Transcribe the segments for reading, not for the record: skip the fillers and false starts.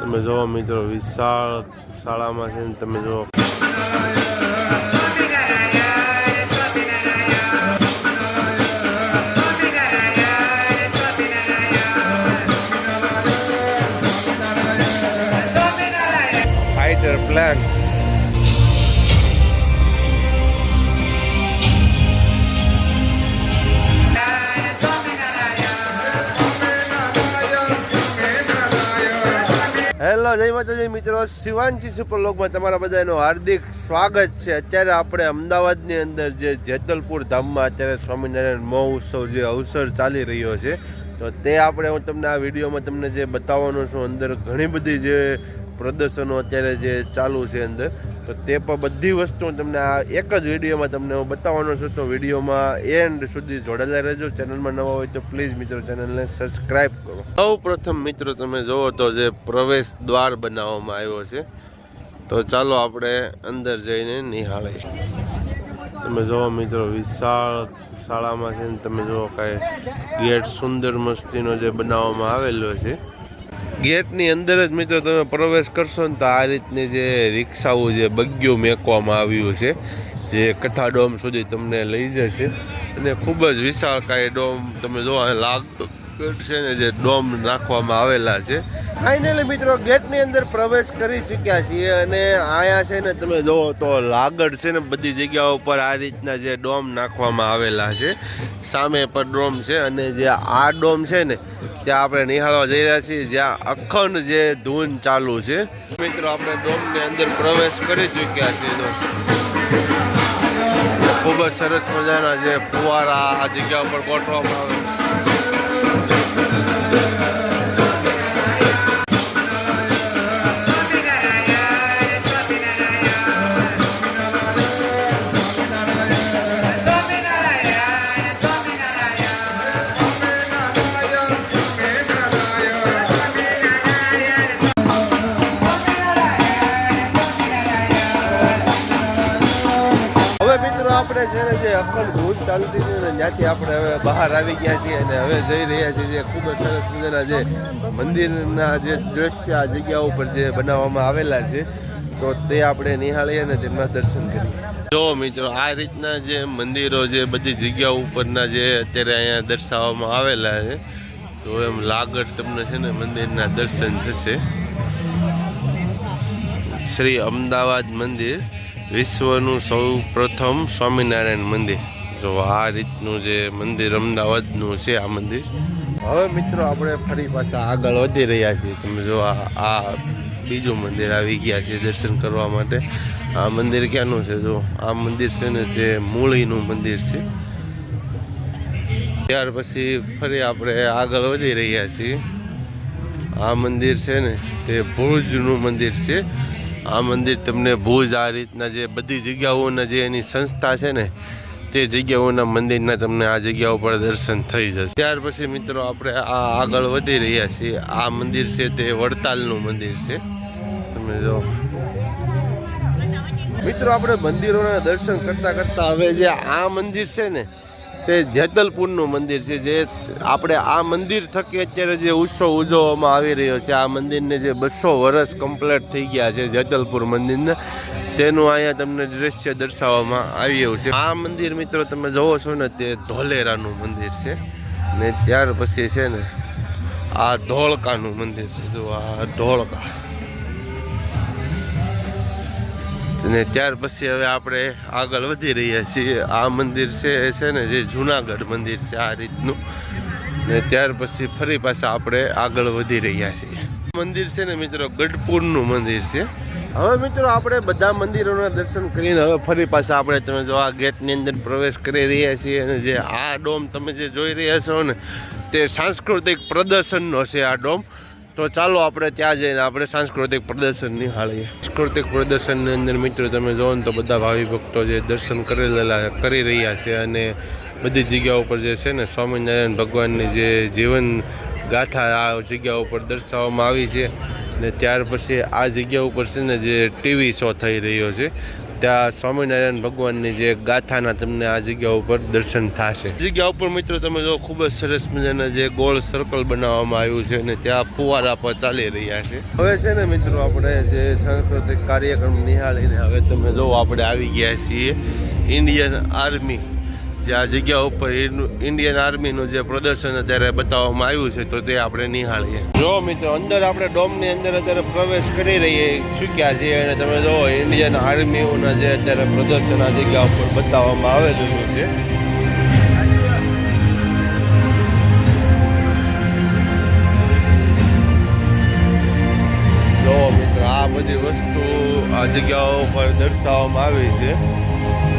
તમે જોવો મિત્રો વિશાળ શાળામાં છે ને તમે જો ફાઇટર પ્લાન હેલો જય માતાજી મિત્રો, શિવાંશી સુપર લોકમાં તમારા બધાનું હાર્દિક સ્વાગત છે। અત્યારે આપણે અમદાવાદની અંદર જે જેતલપુર ધામમાં અત્યારે સ્વામિનારાયણ મહોત્સવ જે અવસર ચાલી રહ્યો છે, તો તે આપણે હું તમને આ વિડીયોમાં તમને જે બતાવવાનો છું। અંદર ઘણી બધી જે પ્રદર્શનો અત્યારે જે ચાલુ છે અંદર, તો તે પણ બધી વસ્તુ તમને આ એક જ વિડીયોમાં તમને હું બતાવવાનો છું। તો વિડીયોમાં એન્ડ સુધી જોડાયેલા રહેજો। ચેનલમાં નવા હોય તો પ્લીઝ મિત્રો ચેનલને સબસ્ક્રાઈબ કરો। સૌ પ્રથમ મિત્રો તમે જોવો તો જે પ્રવેશ દ્વાર બનાવવામાં આવ્યો છે, તો ચાલો આપણે અંદર જઈને નિહાળીએ। તમે જોવો મિત્રો વિશાળ શાળામાં છે ને તમે જોવો કાંઈ ગેટ સુંદર મસ્તીનો જે બનાવવામાં આવેલો છે। ગેટની અંદર જ મિત્રો તમે પ્રવેશ કરશો ને તો આ રીતની જે રિક્ષાઓ જે બગ્યું મેકવામાં આવ્યું છે, જે કથા ડોમ સુધી તમને લઈ જશે અને ખૂબ જ વિશાળ કાંઈ ડોમ તમે જોવા લાગશે ને જે ડોમ નાખવામાં આવેલા છે। ફાઇનલી મિત્રો ગેટની અંદર પ્રવેશ કરી ચૂક્યા છીએ અને અહીંયા છે ને તમે જોવો તો લાગડ છે ને બધી જગ્યાઓ પર આ રીતના જે ડોમ નાખવામાં આવેલા છે। સામે પર ડોમ છે અને જે આ ડોમ છે ને ત્યાં આપણે નિહાળવા જઈ રહ્યા છીએ, જ્યાં અખંડ જે ધૂન ચાલુ છે। મિત્રો આપણે ડોમની અંદર પ્રવેશ કરી ચૂક્યા છીએ। તો ખૂબ જ સરસ મજાના જે ફુવારા આ જગ્યા ઉપર ગોઠવવામાં આવે। આપણે છે ને જે અખંડ ધૂન ચાલતી હતી ને ત્યાંથી આપણે હવે બહાર આવી ગયા છીએ અને હવે જઈ રહ્યા છીએ જે ખૂબ જ સરસ મજાના જે મંદિરના જે દ્રશ્ય આ જગ્યા ઉપર જે બનાવવામાં આવેલા છે, તો તે આપણે નિહાળીએ અને તેમના દર્શન કરીએ। જો મિત્રો આ રીતના જે મંદિરો જે બધી જગ્યાઓ ઉપરના જે અત્યારે અહીંયા દર્શાવવામાં આવેલા છે, તો એમ લાગડ તમને છે ને મંદિરના દર્શન થશે। શ્રી અમદાવાદ મંદિર વિશ્વનું સૌ પ્રથમ સ્વામિનારાયણ મંદિર। જો આ રીતનું જે મંદિર અમદાવાદનું છે આ મંદિર। હવે મિત્રો આપણે ફરી પાછા આગળ વધી રહ્યા છીએ। તમે જો આ બીજું મંદિર આવી ગયા છે દર્શન કરવા માટે। આ મંદિર ક્યાંનું છે? જો આ મંદિર છે ને તે મૂળીનું મંદિર છે। ત્યાર પછી ફરી આપણે આગળ વધી રહ્યા છીએ। આ મંદિર છે ને તે ભુજનું મંદિર છે। આ મંદિર તમને ભુજ આ રીતના જે બધી જગ્યાઓના જે એની સંસ્થા છે ને તે જગ્યાઓના મંદિરના તમને આ જગ્યા ઉપર દર્શન થઈ જશે। ત્યાર પછી મિત્રો આપણે આ આગળ વધી રહ્યા છીએ। આ મંદિર છે તે વડતાલનું મંદિર છે। તમે જો મિત્રો આપણે મંદિરોના દર્શન કરતાં કરતાં હવે જે આ મંદિર છે ને તે જેતલપુરનું મંદિર છે, જે આપણે આ મંદિર થકી અત્યારે જે ઉત્સવ ઉજવવામાં આવી રહ્યો છે, આ મંદિરને જે 200 વર્ષ કમ્પ્લીટ થઈ ગયા છે જેતલપુર મંદિરને, તેનું અહીંયા તમને દ્રશ્ય દર્શાવવામાં આવ્યું છે। આ મંદિર મિત્રો તમે જોવો છો ને તે ધોલેરાનું મંદિર છે ને ત્યાર પછી છે ને આ ધોળકાનું મંદિર છે। જો આ ધોળકા અને ત્યાર પછી હવે આપણે આગળ વધી રહ્યા છીએ। આ મંદિર છે ને જે જુનાગઢ મંદિર છે આ રીતનું, ને ત્યાર પછી ફરી પાછા આપણે આગળ વધી રહ્યા છીએ। મંદિર છે ને મિત્રો ગઢપુરનું મંદિર છે। હવે મિત્રો આપણે બધા મંદિરોના દર્શન કરીને હવે ફરી પાછા આપણે તમે જો આ ગેટની અંદર પ્રવેશ કરી રહ્યા છીએ અને જે આ ડોમ તમે જે જોઈ રહ્યા છો ને તે સાંસ્કૃતિક પ્રદર્શનનો છે આ ડોમ। તો ચાલો આપણે ત્યાં જઈને આપણે સાંસ્કૃતિક પ્રદર્શન નિહાળીએ। સાંસ્કૃતિક પ્રદર્શનની અંદર મિત્રો તમે જોવો ને તો બધા ભાવિ ભક્તો જે દર્શન કરી રહ્યા છે અને બધી જગ્યા ઉપર જે છે ને સ્વામિનારાયણ ભગવાનની જે જીવન ગાથા આ જગ્યા ઉપર દર્શાવવામાં આવી છે। ને ત્યાર પછી આ જગ્યા ઉપર છે ને જે ટીવી શો થઈ રહ્યો છે ત્યાં સ્વામિનારાયણ ભગવાનની જે ગાથાના તમને આ જગ્યા ઉપર દર્શન થશે. જગ્યા ઉપર મિત્રો તમે જો ખૂબ જ સરસ મજાના જે ગોળ સર્કલ બનાવવામાં આવ્યું છે અને ત્યાં ફુવારા પર ચાલી રહ્યા છે. હવે છે ને મિત્રો આપણે જે સાંસ્કૃતિક કાર્યક્રમ નિહાળીને હવે તમે જો આપણે આવી ગયા છીએ ઇન્ડિયન આર્મી જે આ જગ્યા ઉપર ઇન્ડિયન આર્મીનું જે પ્રદર્શન અત્યારે બતાવવામાં આવ્યું છે તો તે આપણે નિહાળીએ. જો મિત્રો અંદર આપણે ડોમની અંદર અત્યારે પ્રવેશ કરી રહીએ ચૂક્યા છીએ અને તમે જો ઇન્ડિયન આર્મીના જે અત્યારે પ્રદર્શન આ જગ્યા ઉપર બતાવવામાં આવેલું છે. જો મિત્રો આ બધી વસ્તુ આ જગ્યાઓ પર દર્શાવવામાં આવી છે.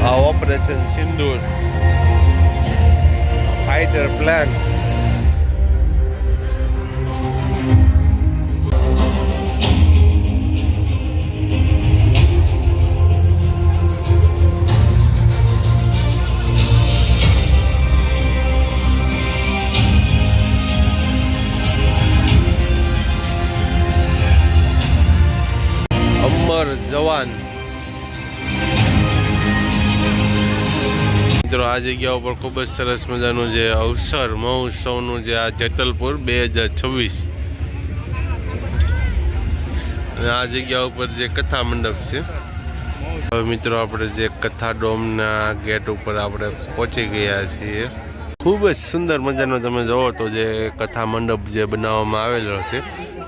આ ઓપરેશન સિંદૂર ફાઇટર પ્લાન અમર જવાન. મિત્રો આ જગ્યા ઉપર ખૂબ જ સરસ મજાનું જે અવસર મહોત્સવનું જે આ જેતલપુર 2026 અને આ જગ્યા ઉપર જે કથા મંડપ છે. હવે મિત્રો આપણે જે કથા ડોમના ગેટ ઉપર આપણે પહોંચી ગયા છીએ. ખૂબ જ સુંદર મજાનો તમે જુઓ તો જે કથા મંડપ જે બનાવવામાં આવેલો છે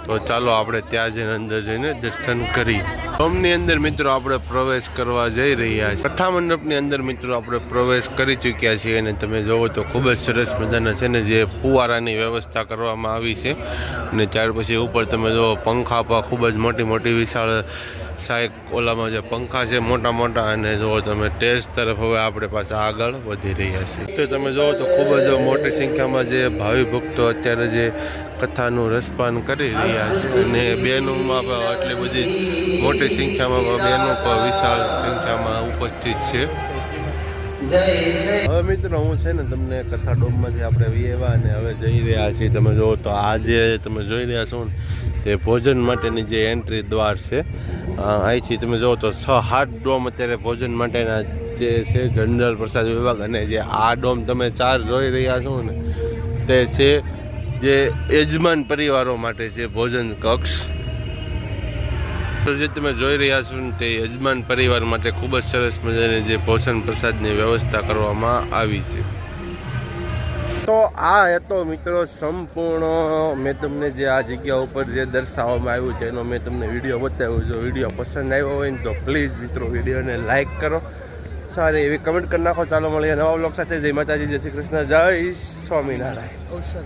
તો ચાલો આપણે ત્યાં જઈને અંદર જઈને દર્શન કરી. ડોમની અંદર મિત્રો આપણે પ્રવેશ કરવા જઈ રહ્યા છીએ. કથા મંડપની અંદર મિત્રો આપણે પ્રવેશ કરી ચૂક્યા છીએ અને તમે જુઓ તો ખૂબ જ સરસ મજાના છે ને જે ફુવારાની વ્યવસ્થા કરવામાં આવી છે અને ત્યાર પછી ઉપર તમે જુઓ પંખા પર ખૂબ જ મોટી મોટી વિશાળ સાહેબ ઓલામાં જે પંખા છે મોટા મોટા અને જુઓ તમે ટેજ તરફ હવે આપણે પાછા આગળ વધી રહ્યા છીએ. તો તમે જુઓ તો ખૂબ જ મોટી સંખ્યામાં જે ભાવિ ભક્તો અત્યારે જે કથાનું રસપાન કરી રહ્યા છે અને બહેનોમાં પણ એટલી બધી મોટી સંખ્યામાં બહેનો પણ વિશાળ સંખ્યામાં ઉપસ્થિત છે. હવે મિત્રો હું છે ને તમને કથા ડોમમાંથી આપણે વિયેવા અને હવે જઈ રહ્યા છીએ. તમે જુઓ તો આ જે તમે જોઈ રહ્યા છો ને તે ભોજન માટેની જે એન્ટ્રી દ્વાર છે. અહીંથી તમે જુઓ તો 6-7 ડોમ અત્યારે ભોજન માટેના જે છે જનરલ પ્રસાદ વિભાગ અને જે આ ડોમ તમે 4 જોઈ રહ્યા છો ને તે છે જે યજમાન પરિવારો માટે છે ભોજન કક્ષ. જે તમે જોઈ રહ્યા છો ને તે યજમાન પરિવાર માટે ખૂબ જ સરસ મજાની જે ભોજન પ્રસાદની વ્યવસ્થા કરવામાં આવી છે. તો આ હતો મિત્રો સંપૂર્ણ મેં તમને જે આ જગ્યા ઉપર જે દર્શાવવામાં આવ્યું છે એનો મેં તમને વિડીયો બતાવ્યો. જો વિડીયો પસંદ આવ્યો હોય ને તો પ્લીઝ મિત્રો વિડીયોને લાઇક કરો, સારી એવી કમેન્ટ કરી નાખો. ચાલો મળીએ નવા બ્લોગ સાથે. જય માતાજી, જય શ્રી કૃષ્ણ, જય સ્વામિનારાયણ.